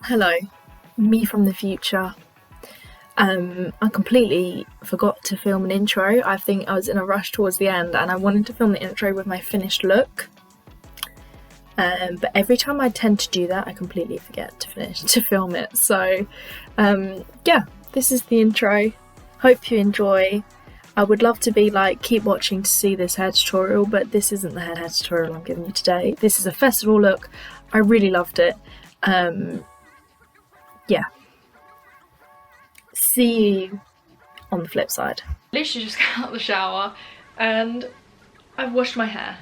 Hello, me from the future. I completely forgot to film an intro. I think I was in a rush towards the end and I wanted to film the intro with my finished look. But every time I tend to do that, I completely forget to film it. So yeah, this is the intro. Hope you enjoy. I would love to be like, keep watching to see this hair tutorial, but this isn't the hair tutorial I'm giving you today. This is a festival look. I really loved it. Yeah. See you on the flip side. Literally just got out of the shower and I've washed my hair.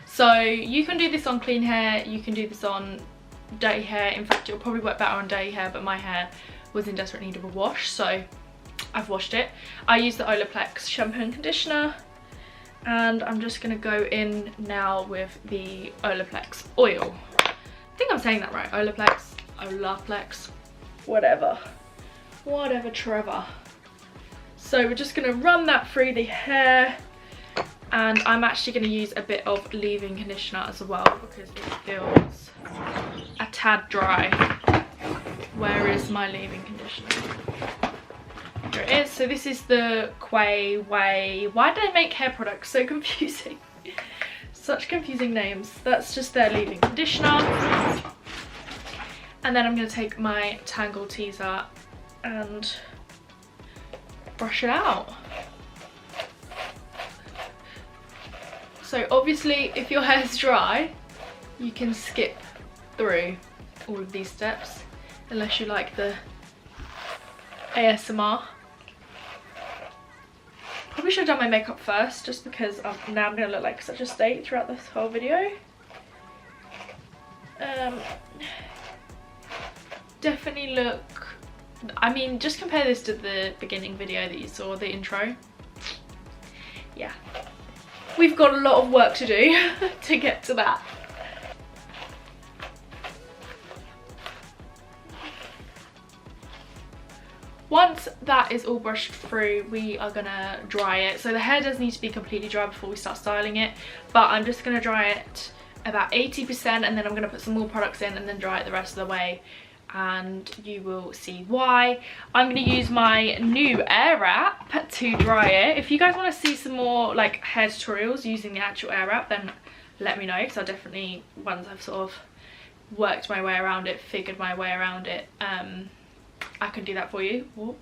So you can do this on clean hair, you can do this on dirty hair. In fact, it'll probably work better on dirty hair, but my hair was in desperate need of a wash, so I've washed it. I use the Olaplex shampoo and conditioner, and I'm just gonna go in now with the Olaplex oil. I think I'm saying that right. Olaplex, whatever Trevor. So we're just gonna run that through the hair, and I'm actually gonna use a bit of leave-in conditioner as well because it feels a tad dry. Where is my leave-in conditioner? Here it is. So this is the Quay Way. Why did I make hair products so confusing? Such confusing names. That's just their leave-in conditioner. And then I'm gonna take my Tangle Teaser and brush it out. So obviously if your hair's dry, you can skip through all of these steps unless you like the ASMR. Probably should have done my makeup first, just because now I'm gonna look like such a state throughout this whole video. Definitely look, I mean, just compare this to the beginning video that you saw, the intro. Yeah, we've got a lot of work to do to get to that. Once that is all brushed through, we are gonna dry it. So the hair does need to be completely dry before we start styling it, but I'm just gonna dry it about 80%, and then I'm gonna put some more products in and then dry it the rest of the way, and you will see why. I'm going to use my new air wrap to dry it. If you guys want to see some more like hair tutorials using the actual air wrap, then let me know, because I definitely, once I've sort of worked my way around it, figured my way around it, I can do that for you. Oh,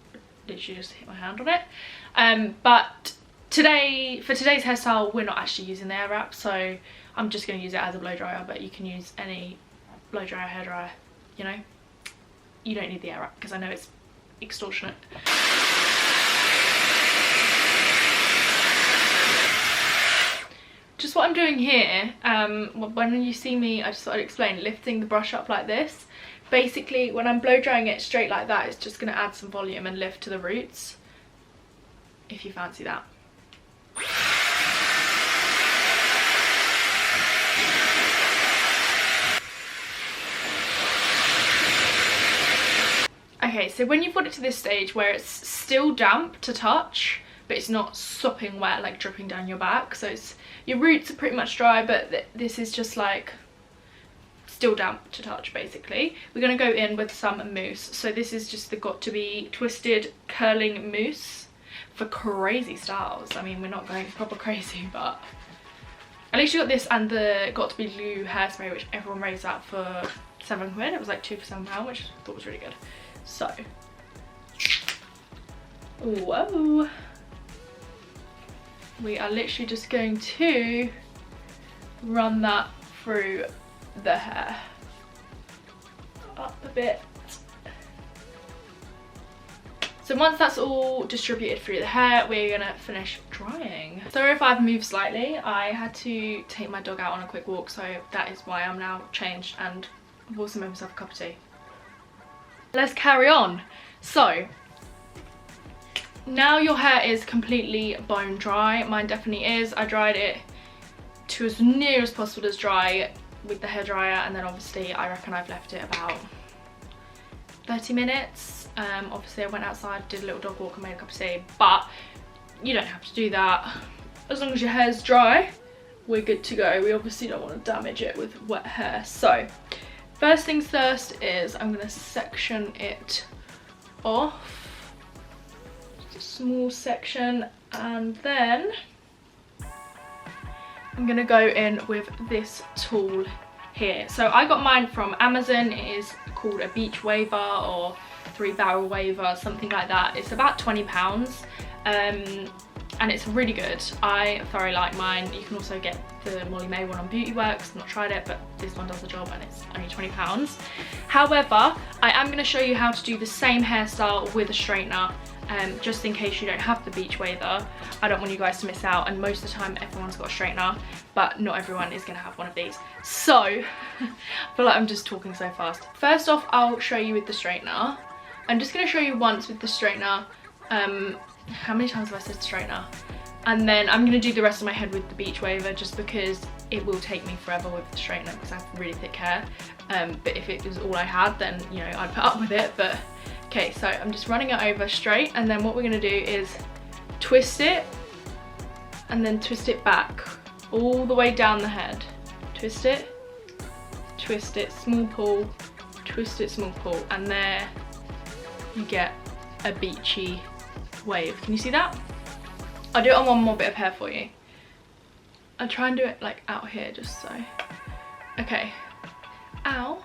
literally just hit my hand on it. But today, for today's hairstyle, we're not actually using the air wrap, so I'm just going to use it as a blow dryer, but you can use any blow dryer, hair dryer, you know. You don't need the air wrap because I know it's extortionate. Just what I'm doing here, when you see me, I just thought I'd explain, lifting the brush up like this. Basically, when I'm blow drying it straight like that, it's just going to add some volume and lift to the roots, if you fancy that. Okay, so when you've got it to this stage where it's still damp to touch, but it's not sopping wet, like dripping down your back, so it's, your roots are pretty much dry, but this is just like still damp to touch basically. We're going to go in with some mousse. So this is just the Got To Be Twisted Curling Mousse for crazy styles. I mean, we're not going proper crazy, but at least you got this and the Got To Be Glue hairspray, which everyone raised out for £7. It was like 2 for £7, which I thought was really good. So, whoa, we are literally just going to run that through the hair, up a bit. So once that's all distributed through the hair, we're gonna finish drying. Sorry if I've moved slightly, I had to take my dog out on a quick walk, so that is why I'm now changed, and I've also made myself a cup of tea. Let's carry on. So now your hair is completely bone dry. Mine definitely is. I dried it to as near as possible as dry with the hairdryer, and then obviously I reckon I've left it about 30 minutes. Obviously I went outside, did a little dog walk and made a cup of tea, but you don't have to do that. As long as your hair's dry, we're good to go. We obviously don't want to damage it with wet hair. So First things first is I'm going to section it off, just a small section, and then I'm going to go in with this tool here. So I got mine from Amazon. It is called a beach waver or 3-barrel waver, something like that. It's about £20, and it's really good. I thoroughly like mine. You can also get the Molly May one on Beauty Works. I've not tried it, but this one does the job and it's only £20. However, I am going to show you how to do the same hairstyle with a straightener, just in case you don't have the beach waver. I don't want you guys to miss out, and most of the time everyone's got a straightener, but not everyone is going to have one of these. So I feel like I'm just talking so fast. First off, I'll show you with the straightener. I'm just going to show you once with the straightener. How many times have I said straightener? And then I'm going to do the rest of my head with the beach waver, just because it will take me forever with the straightener because I have really thick hair. But if it was all I had, then, you know, I'd put up with it. But okay, so I'm just running it over straight, and then what we're going to do is twist it and then twist it back all the way down the head. Twist it, small pull, twist it, small pull, and there you get a beachy wave. Can you see that? I'll do it on one more bit of hair for you. I'll try and do it like out here, just so. Okay. Ow.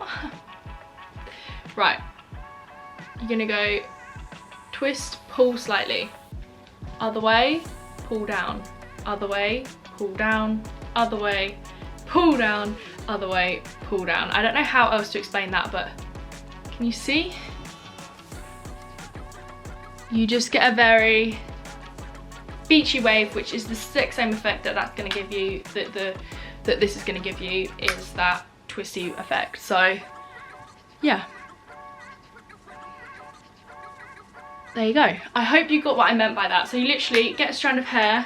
Right. You're gonna go twist, pull slightly. Other way, pull down. Other way, pull down. Other way, pull down. Other way, pull down. I don't know how else to explain that, but can you see? You just get a very beachy wave, which is the same effect that that's going to give you, that this is going to give you, is that twisty effect. So yeah, there you go. I hope you got what I meant by that. So you literally get a strand of hair,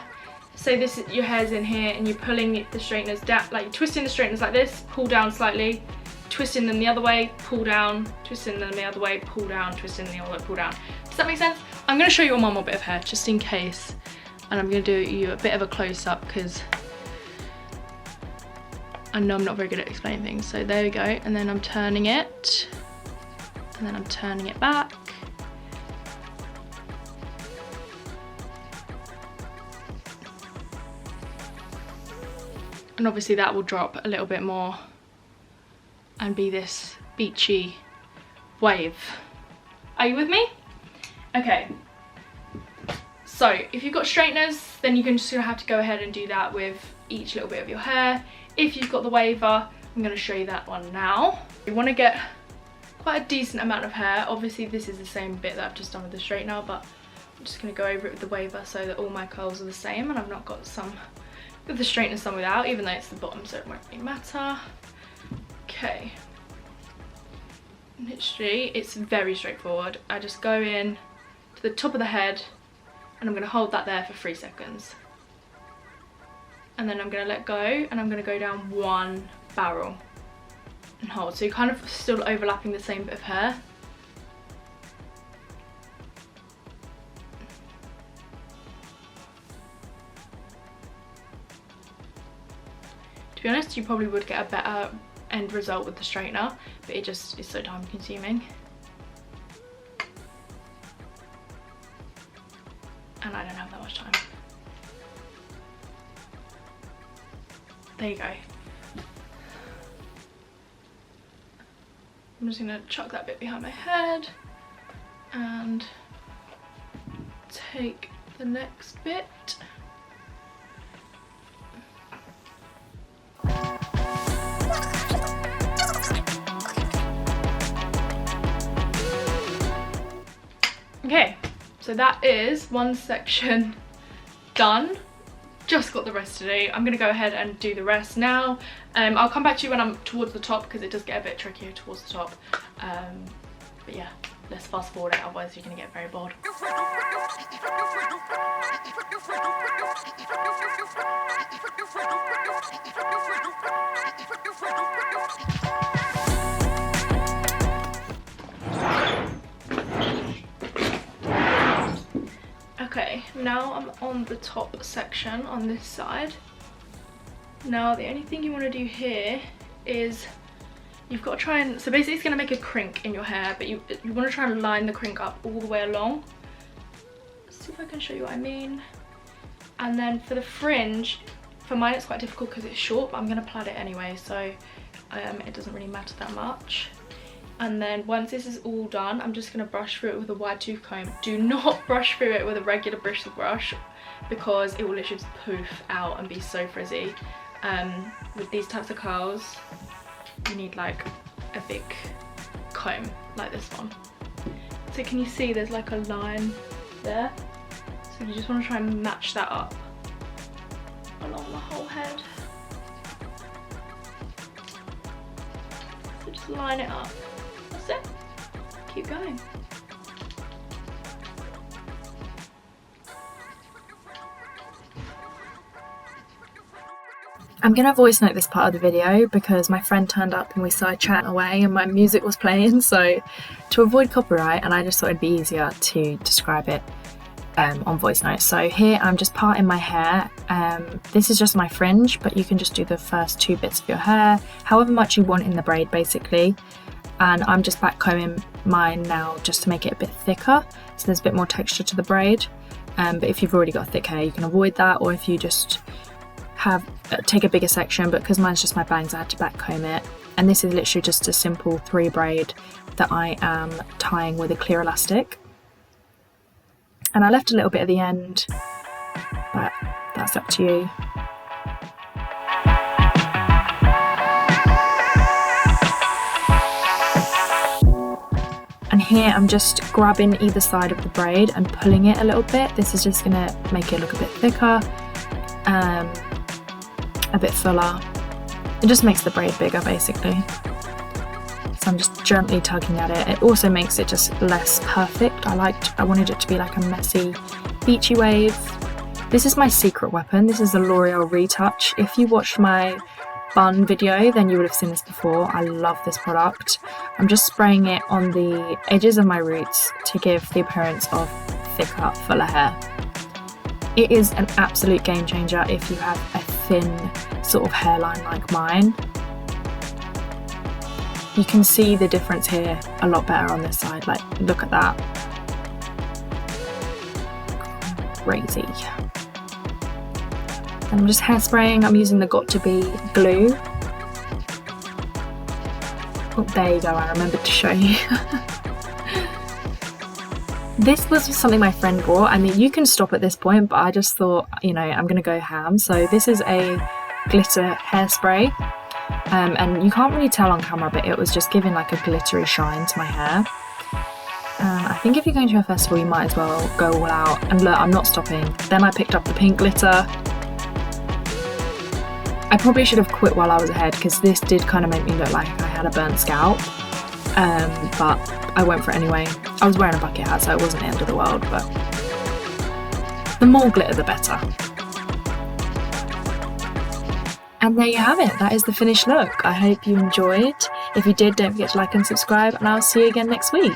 say this, your hair's in here, and you're pulling the straighteners down, like twisting the straighteners like this, pull down slightly, twisting them the other way, pull down, twisting them the other way, pull down, twisting the other way, pull down. Does that make sense? I'm going to show you one more bit of hair, just in case. And I'm going to do you a bit of a close-up, because I know I'm not very good at explaining things. So there we go. And then I'm turning it. And then I'm turning it back. And obviously that will drop a little bit more and be this beachy wave. Are you with me? Okay. So if you've got straighteners, then you're just gonna have to go ahead and do that with each little bit of your hair. If you've got the waver, I'm gonna show you that one now. You wanna get quite a decent amount of hair. Obviously this is the same bit that I've just done with the straightener, but I'm just gonna go over it with the waver so that all my curls are the same, and I've not got some with the straightener, some without, even though it's the bottom, so it won't really matter. Okay. Literally, it's very straightforward. I just go in to the top of the head, and I'm going to hold that there for 3 seconds. And then I'm going to let go, and I'm going to go down 1 barrel and hold. So you're kind of still overlapping the same bit of hair. To be honest, you probably would get a better end result with the straightener, but it just is so time consuming. And I don't have that much time. There you go. I'm just gonna chuck that bit behind my head and take the next bit. Okay, so that is one section done. Just got the rest to do. I'm gonna go ahead and do the rest now. I'll come back to you when I'm towards the top, because it does get a bit trickier towards the top. But yeah, let's fast forward it, otherwise you're gonna get very bored. Okay, now I'm on the top section on this side. Now the only thing you want to do here is you've got to try and, so basically it's going to make a crink in your hair, but you want to try and line the crink up all the way along. Let's see if I can show you what I mean. And then for the fringe, for mine it's quite difficult because it's short, but I'm going to plait it anyway, so it doesn't really matter that much. And then once this is all done, I'm just going to brush through it with a wide tooth comb. Do not brush through it with a regular bristle brush because it will literally just poof out and be so frizzy. With these types of curls, you need like a big comb like this one. So can you see there's like a line there? So you just want to try and match that up along the whole head. So just line it up. That's it. Keep going. I'm going to voice note this part of the video because my friend turned up and we started chatting away and my music was playing, so to avoid copyright, and I just thought it'd be easier to describe it on voice notes. So here I'm just parting my hair. This is just my fringe, but you can just do the first 2 bits of your hair however much you want in the braid basically, and I'm just back combing mine now just to make it a bit thicker so there's a bit more texture to the braid. But if you've already got thick hair you can avoid that, or if you just take a bigger section, but because mine's just my bangs I had to back comb it. And this is literally just a simple 3 braid that I am tying with a clear elastic, and I left a little bit at the end, but that's up to you. And here I'm just grabbing either side of the braid and pulling it a little bit. This is just going to make it look a bit thicker, a bit fuller. It just makes the braid bigger basically. So I'm just gently tugging at it. It also makes it just less perfect. I wanted it to be like a messy beachy wave. This is my secret weapon. This is the L'Oreal Retouch. If you watched my bun video then you would have seen this before. I love this product. I'm just spraying it on the edges of my roots to give the appearance of thicker, fuller hair. It is an absolute game changer if you have a thin sort of hairline like mine. You can see the difference here a lot better on this side, like look at that. Crazy. And I'm just hairspraying, I'm using the Got To Be glue. Oh, there you go, I remembered to show you. This was something my friend bought. I mean, you can stop at this point, but I just thought, you know, I'm going to go ham. So this is a glitter hairspray. And you can't really tell on camera, but it was just giving like a glittery shine to my hair. I think if you're going to a festival, you might as well go all out. And look, I'm not stopping. Then I picked up the pink glitter. I probably should have quit while I was ahead because this did kind of make me look like I had a burnt scalp. But I went for it anyway. I was wearing a bucket hat, so it wasn't the end of the world, but the more glitter the better. And there you have it, that is the finished look. I hope you enjoyed. If you did, don't forget to like and subscribe, and I'll see you again next week.